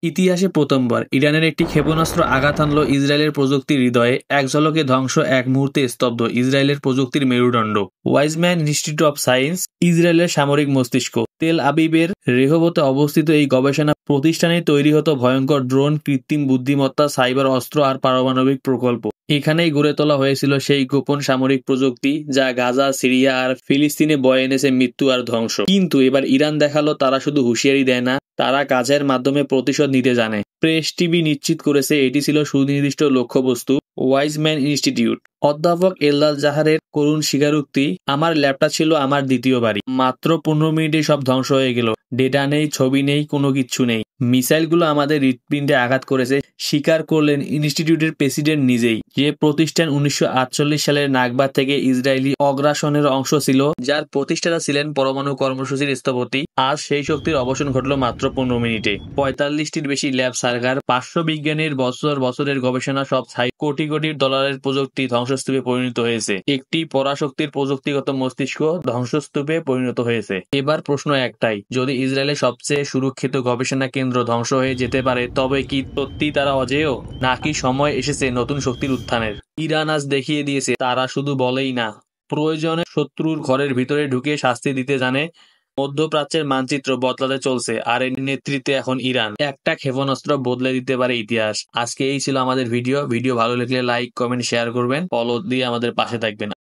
ইতিহাসে প্রথমবার ইরানের একটি ক্ষেপণাস্ত্র আঘাত হানল ইসরায়েলের প্রযুক্তির হৃদয়ে, এক ঝলকে ধ্বংস, এক মুহূর্তে স্তব্ধ ইসরায়েলের প্রযুক্তির মেরুদণ্ড। ওয়াইজম্যান ইনস্টিটিউট অব সায়েন্স, ইসরায়েলের সামরিক মস্তিষ্ক। তেল আবিবের রেহবতে অবস্থিত এই গবেষণা প্রতিষ্ঠানে তৈরি হতো ভয়ঙ্কর ড্রোন, কৃত্রিম বুদ্ধিমত্তা, সাইবার অস্ত্র আর পারমাণবিক প্রকল্প। এখানেই গড়ে তোলা হয়েছিল সেই গোপন সামরিক প্রযুক্তি যা গাজা, সিরিয়া আর ফিলিস্তিনে বয়ে এনেছে মৃত্যু আর ধ্বংস। কিন্তু এবার ইরান দেখালো তারা শুধু হুঁশিয়ারি দেয় না, তারা কাজের মাধ্যমে প্রতিশোধ নিতে জানে। প্রেস টিভি নিশ্চিত করেছে এটি ছিল সুনির্দিষ্ট লক্ষ্যবস্তু। ওয়াইজম্যান ইনস্টিটিউট অধ্যাপক এলদাল জাহারের করুণ স্বীকারোক্তি, আমার ল্যাবটা ছিল আমার দ্বিতীয় বাড়ি। মাত্র 15 মিনিটে সব ধ্বংস হয়ে গেল। ডেটা নেই, ছবি নেই, কোনো কিচ্ছু নেই। মিসাইলগুলো আমাদের হৃৎপিণ্ডে আঘাত করেছে, স্বীকার করলেন ইনস্টিটিউটের প্রেসিডেন্ট নিজেই। যে প্রতিষ্ঠান 1948 সালের নাগবা থেকে ইসরায়েলি অগ্রাসনের অংশ ছিল, যার প্রতিষ্ঠাতা ছিলেন পরমাণু কর্মসূচির স্থপতি, আজ সেই শক্তির অবসান ঘটল মাত্র 15 মিনিটে। 45টির বেশি ল্যাব সার্ভার, 500 বিজ্ঞানীর বছরের গবেষণা, সব ছাই, কোটি কোটি ডলারের প্রযুক্তি ধ্বংসস্তূপে পরিণত হয়েছে। একটি পরাশক্তির প্রযুক্তিগত মস্তিষ্ক ধ্বংসস্তূপে পরিণত হয়েছে। এবার প্রশ্ন একটাই, যদি ইসরায়েলের সবচেয়ে সুরক্ষিত গবেষণা কেন্দ্র ধ্বংস হয়ে যেতে পারে, তবে কি সত্যি তারা অজেয়, নাকি সময় এসেছে নতুন শক্তির উত্থানের? ইরান আজ দেখিয়ে দিয়েছে তারা শুধু বলেই না, প্রয়োজনে শত্রুর ঘরের ভিতরে ঢুকে শাস্তি দিতে জানে। মধ্যপ্রাচ্যের মানচিত্র বদলাতে চলছে, আর এর নেতৃত্বে এখন ইরান। একটা ক্ষেপণাস্ত্র বদলে দিতে পারে ইতিহাস। আজকে এই ছিল আমাদের ভিডিও ভালো লাগলে লাইক, কমেন্ট, শেয়ার করবেন, ফলো দিয়ে আমাদের পাশে থাকবেন।